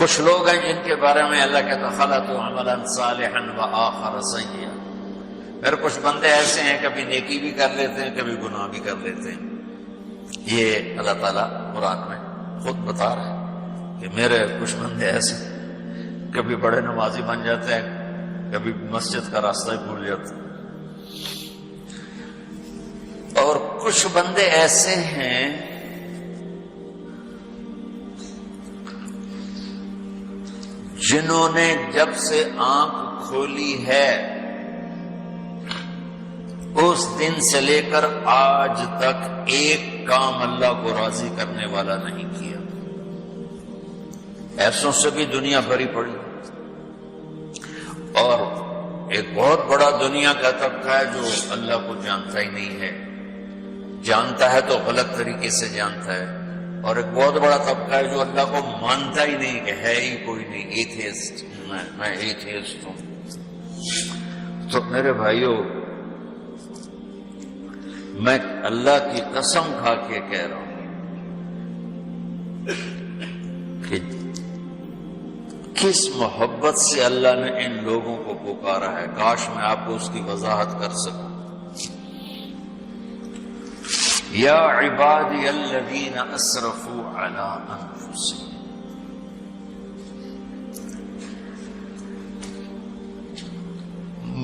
کچھ لوگ ہیں جن کے بارے میں اللہ کہتا خلطوا عملا صالحا وآخر سیئا. پھر کچھ بندے ایسے ہیں کبھی نیکی بھی کر لیتے ہیں کبھی گناہ بھی کر لیتے ہیں. یہ اللہ تعالیٰ قرآن میں خود بتا رہا ہے کہ میرے کچھ بندے ایسے کبھی بڑے نمازی بن جاتے ہیں کبھی مسجد کا راستہ ہی بھول جاتے ہیں. اور کچھ بندے ایسے ہیں جنہوں نے جب سے آنکھ کھولی ہے اس دن سے لے کر آج تک ایک کام اللہ کو راضی کرنے والا نہیں کیا. ایسوں سے بھی دنیا بھری پڑی. اور ایک بہت بڑا دنیا کا طبقہ ہے جو اللہ کو جانتا ہی نہیں ہے, جانتا ہے تو غلط طریقے سے جانتا ہے. اور ایک بہت بڑا طبقہ ہے جو اللہ کو مانتا ہی نہیں کہ ہے ہی کوئی نہیں, ایتھیسٹ, میں ایتھیسٹ ہوں. تو میرے بھائیوں, میں اللہ کی قسم کھا کے کہہ رہا ہوں کہ کس محبت سے اللہ نے ان لوگوں کو پکارا ہے, کاش میں آپ کو اس کی وضاحت کر سکوں. یا عبادی الذین اسرفوا علی انفسہم,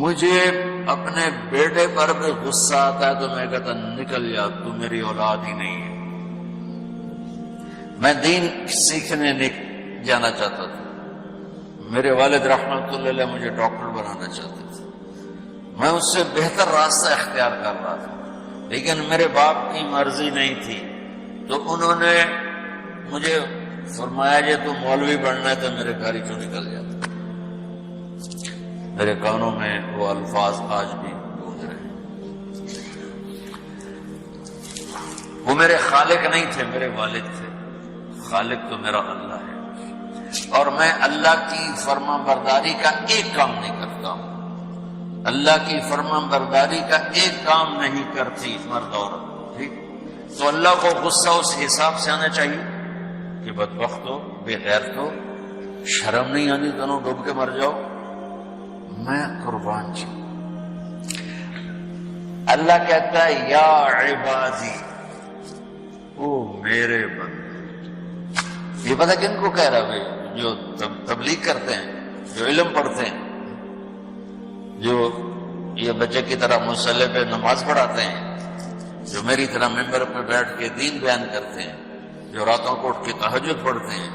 مجھے اپنے بیٹے پر بھی غصہ آتا ہے تو میں کہتا نکل جا, تو میری اولاد ہی نہیں ہے. میں دین سیکھنے جانا چاہتا تھا, میرے والد رحمت اللہ علیہ مجھے ڈاکٹر بنانا چاہتے تھے, میں اس سے بہتر راستہ اختیار کر رہا تھا, لیکن میرے باپ کی مرضی نہیں تھی. تو انہوں نے مجھے فرمایا جی تو مولوی بننا ہے تو میرے گھر ہی کیوں نکل جاتا. میرے کانوں میں وہ الفاظ آج بھی گونج رہے ہیں. وہ میرے خالق نہیں تھے, میرے والد تھے. خالق تو میرا اللہ ہے, اور میں اللہ کی فرما برداری کا ایک کام نہیں کرتا ہوں. اللہ کی فرما برداری کا ایک کام نہیں کرتی مرد عورت, ٹھیک. تو اللہ کو غصہ اس حساب سے آنا چاہیے کہ بدبخت ہو, بے غیرت ہو, شرم نہیں آنی, دونوں ڈوب کے مر جاؤ. میں قربان جی. اللہ کہتا ہے یا عبادی, او میرے بندے. یہ پتہ کن کو کہہ رہا بھائی؟ جو تبلیغ کرتے ہیں, جو علم پڑھتے ہیں, جو یہ بچے کی طرح مصلی پہ نماز پڑھاتے ہیں, جو میری طرح ممبر پہ بیٹھ کے دین بیان کرتے ہیں, جو راتوں کو اٹھ کے تہجد پڑھتے ہیں.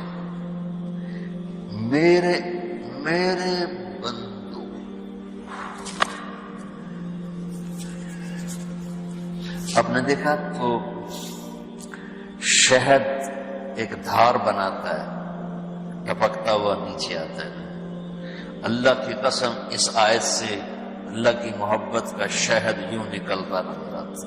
میرے بندو, آپ نے دیکھا تو شہد ایک دھار بناتا ہے, ٹپکتا ہوا نیچے آتا ہے. اللہ کی قسم اس آیت سے اللہ کی محبت کا شہد یوں نکلتا نظر آتا.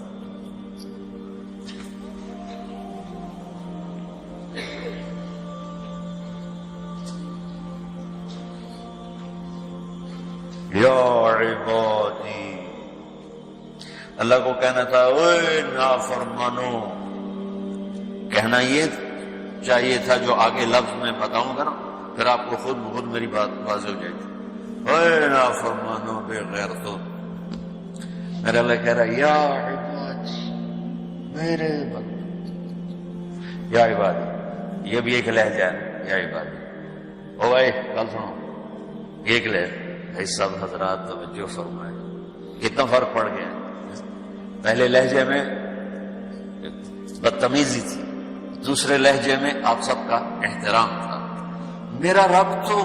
یا عبادی, اللہ کو کہنا تھا اوے نافرمانو. کہنا یہ چاہیے تھا جو آگے لفظ میں بتاؤں گا نا, پھر آپ کو خود بخود میری بات واضح ہو جائے گی. اوے نافرمانو, بے غیرتو. میرا اللہ کہہ رہا ہے یا عبادی, میرے بندے. یا عبادی, یہ بھی ایک لہجہ ہے. یا عبادی, او بھائی کل سنو, ایک لہجہ. بھائی سب حضرات توجہ فرمائے, کتنا فرق پڑ گیا. پہلے لہجے میں بدتمیزی تھی, دوسرے لہجے میں آپ سب کا احترام تھا. میرا رب تو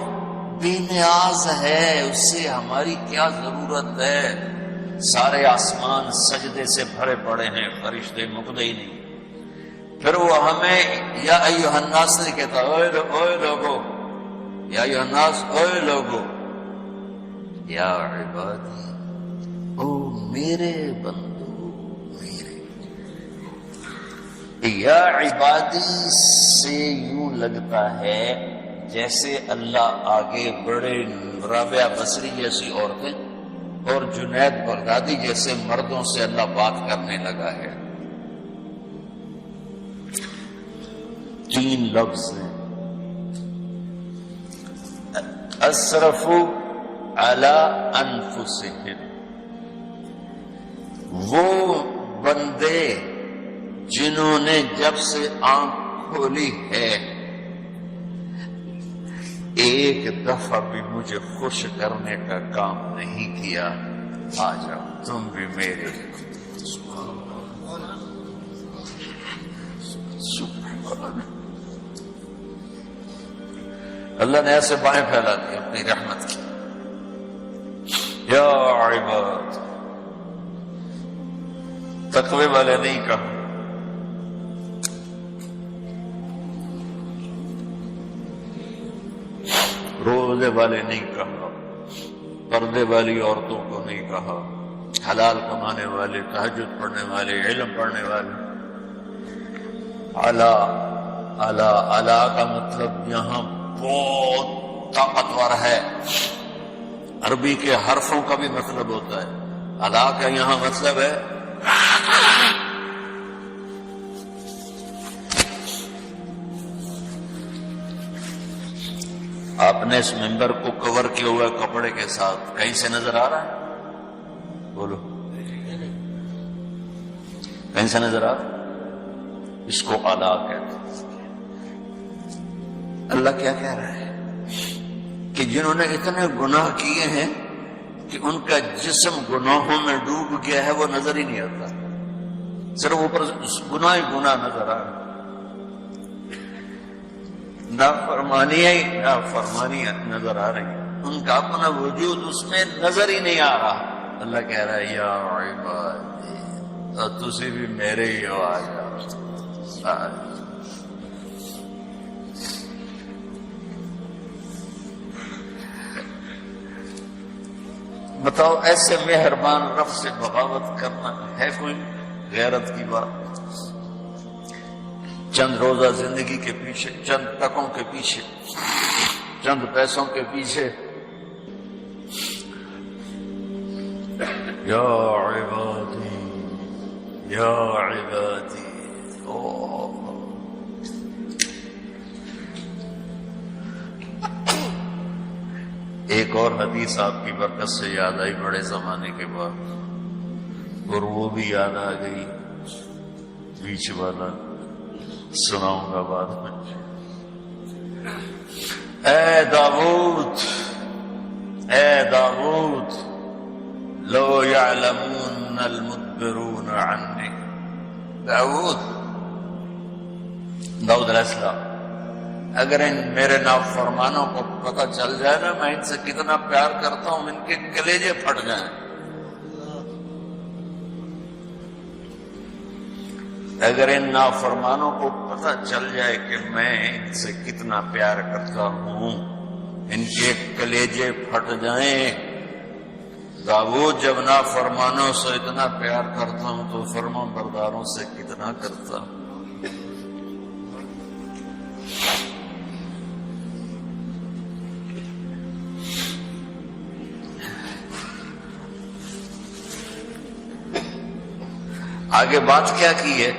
بے نیاز ہے, اس سے ہماری کیا ضرورت ہے. سارے آسمان سجدے سے بھرے پڑے ہیں, فرشتے مقدے ہی نہیں. پھر وہ ہمیں یا ایھا الناس نہیں کہتا, اوے لوگو, یا ایھا الناس, اوے لوگو. یا عبادی, او میرے بندو, یا عبادی سے یوں لگتا ہے جیسے اللہ آگے بڑے رابعہ بصری جیسی عورتیں اور جنید بغدادی جیسے مردوں سے اللہ بات کرنے لگا ہے. 3 لفظ ہیں, اسرفوا علی انفسہم، وہ بندے جنہوں نے جب سے آنکھ کھولی ہے ایک دفعہ بھی مجھے خوش کرنے کا کام نہیں کیا، آ جاؤ تم بھی میرے۔ اللہ نے ایسے بائیں پھیلا دی اپنی رحمت کی، یا عباد، تقوی والے نہیں کہا، روزے والے نہیں کہا، پردے والی عورتوں کو نہیں کہا، حلال کمانے والے، تہجد پڑھنے والے، علم پڑھنے والے۔ اعلیٰ اعلیٰ اعلیٰ کا مطلب یہاں بہت طاقتور ہے، عربی کے حرفوں کا بھی مطلب ہوتا ہے، اعلیٰ کا یہاں مطلب ہے آپ نے اس ممبر کو کور کیا ہوا کپڑے کے ساتھ، کہیں سے نظر آ رہا ہے؟ بولو، کہیں سے نظر آ رہا ہے؟ اس کو اعلیٰ کہتے ہیں۔ اللہ کیا کہہ رہا ہے کہ جنہوں نے اتنے گناہ کیے ہیں کہ ان کا جسم گناہوں میں ڈوب گیا ہے، وہ نظر ہی نہیں آتا، صرف اوپر گناہ ہی گناہ نظر آ رہا ہے، نافرمانی نظر آ رہی ہے، ان کا اپنا وجود اس میں نظر ہی نہیں آ رہا۔ اللہ کہہ رہا ہے یا عبادی، اور تسی بھی میرے ہی ہو، آ جاؤ۔ بتاؤ ایسے مہربان رب سے بغاوت کرنا ہے کوئی غیرت کی بات؟ چند روزہ زندگی کے پیچھے، چند ٹکوں کے پیچھے، چند پیسوں کے پیچھے، یا عبادی یا عبادی۔ ایک اور حدیث آپ کی برکت سے یاد آئی بڑے زمانے کے بعد، اور وہ بھی یاد آ گئی، بیچ والا سناؤں گا بعد میں۔ اے داؤد، اے داؤد، لو یعلمون المدبرون عنی۔ داؤد علیہ السلام، اگر ان میرے نافرمانوں کو پتہ چل جائے نا میں ان سے کتنا پیار کرتا ہوں، ان کے کلیجے پھٹ جائیں۔ اگر ان نافرمانوں کو پتہ چل جائے کہ میں ان سے کتنا پیار کرتا ہوں، ان کے کلیجے پھٹ جائیں۔ داؤد جب نافرمانوں سے اتنا پیار کرتا ہوں تو فرما برداروں سے کتنا کرتا ہوں۔ آگے بات کیا کی ہے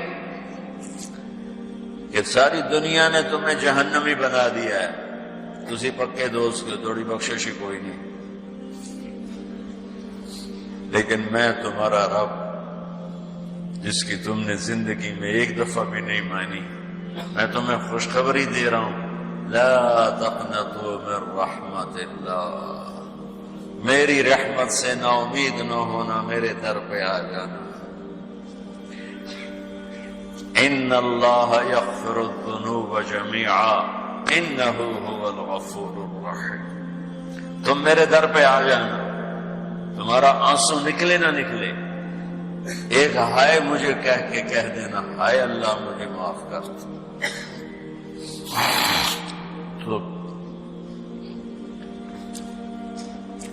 کہ ساری دنیا نے تمہیں جہنمی بنا دیا ہے، تسی پکے دوست کو تھوڑی بخشش ہی کوئی نہیں، لیکن میں تمہارا رب جس کی تم نے زندگی میں ایک دفعہ بھی نہیں مانی، میں تمہیں خوشخبری دے رہا ہوں، لا تقنطوا من رحمت اللہ، میری رحمت سے نا امید نہ ہونا، میرے در پہ آ جانا۔ ان اللہ یغفر الذنوب جميعا انہ هو الغفور الرحیم۔ تم میرے در پہ آ جانا، تمہارا آنسو نکلے نہ نکلے، ایک ہائے مجھے کہہ کے کہہ دینا، ہائے اللہ مجھے معاف کر۔ تو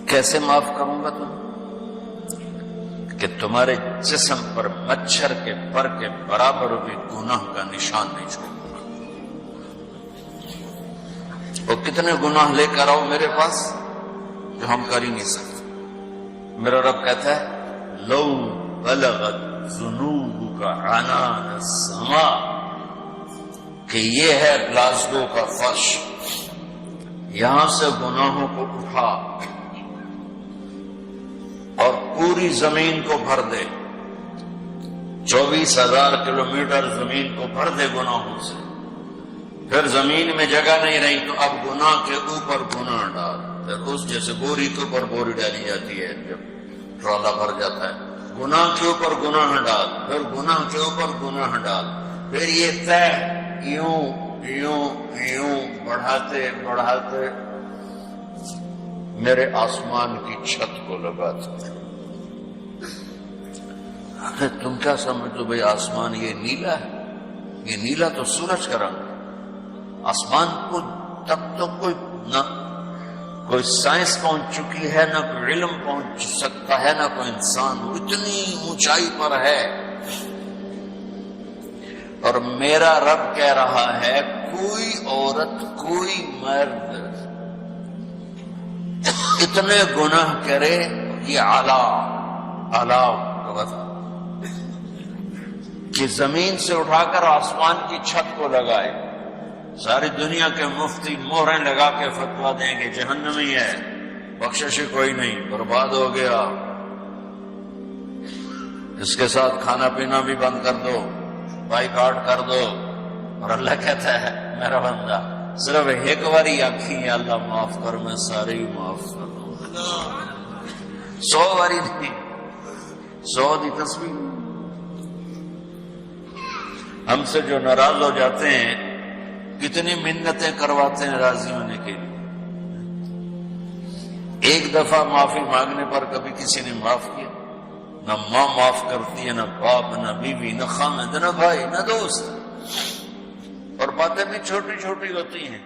کیسے معاف کروں گا تم؟ کہ تمہارے جسم پر مچھر کے پر کے برابر بھی گناہ کا نشان نہیں چھوڑوں گا۔ اور کتنے گناہ لے کر آؤ میرے پاس جو ہم کر ہی نہیں سکتے۔ میرا رب کہتا ہے لو بلغت ذنوبک عنان السماء، کہ یہ ہے گلاسگو کا فرش، یہاں سے گناہوں کو اٹھا اور پوری زمین کو بھر دے، 24,000 کلومیٹر زمین کو بھر دے گناہوں سے، پھر زمین میں جگہ نہیں رہی تو اب گناہ کے اوپر گناہ ڈال، پھر اس جیسے بوری کے اوپر بوری ڈالی جاتی ہے جب ٹرالا بھر جاتا ہے، گناہ کے اوپر گناہ ڈال، پھر گناہ کے اوپر گناہ ڈال، پھر یہ طے یوں یوں یوں بڑھاتے بڑھاتے میرے آسمان کی چھت کو لگاتے۔ تم کیا سمجھو بھائی آسمان یہ نیلا ہے؟ یہ نیلا تو سورج کا رنگ ہے۔ آسمان کو تب تو کوئی سائنس پہنچ چکی ہے، نہ کوئی علم پہنچ سکتا ہے، نہ کوئی انسان، اتنی اونچائی پر ہے۔ اور میرا رب کہہ رہا ہے کوئی عورت کوئی مرد اتنے گناہ کرے، یہ اعلیٰ کہ زمین سے اٹھا کر آسمان کی چھت کو لگائے، ساری دنیا کے مفتی مہریں لگا کے فتویٰ دیں گے جہنمی ہے، بخشش کوئی نہیں، برباد ہو گیا، اس کے ساتھ کھانا پینا بھی بند کر دو، بائیکاٹ کر دو۔ اور اللہ کہتا ہے میرا بندہ صرف ایک باری آنکھی ہے اللہ معاف کر، میں ساری معاف کر دوں، 100 باری نہیں، 100 دی تصویر۔ ہم سے جو ناراض ہو جاتے ہیں کتنی منتیں کرواتے ہیں راضی ہونے کے لیے، ایک دفعہ معافی مانگنے پر کبھی کسی نے معاف کیا؟ نہ ماں معاف کرتی ہے، نہ باپ، نہ بیوی، نہ خامد، نہ بھائی، نہ دوست، اور باتیں بھی چھوٹی چھوٹی ہوتی ہیں۔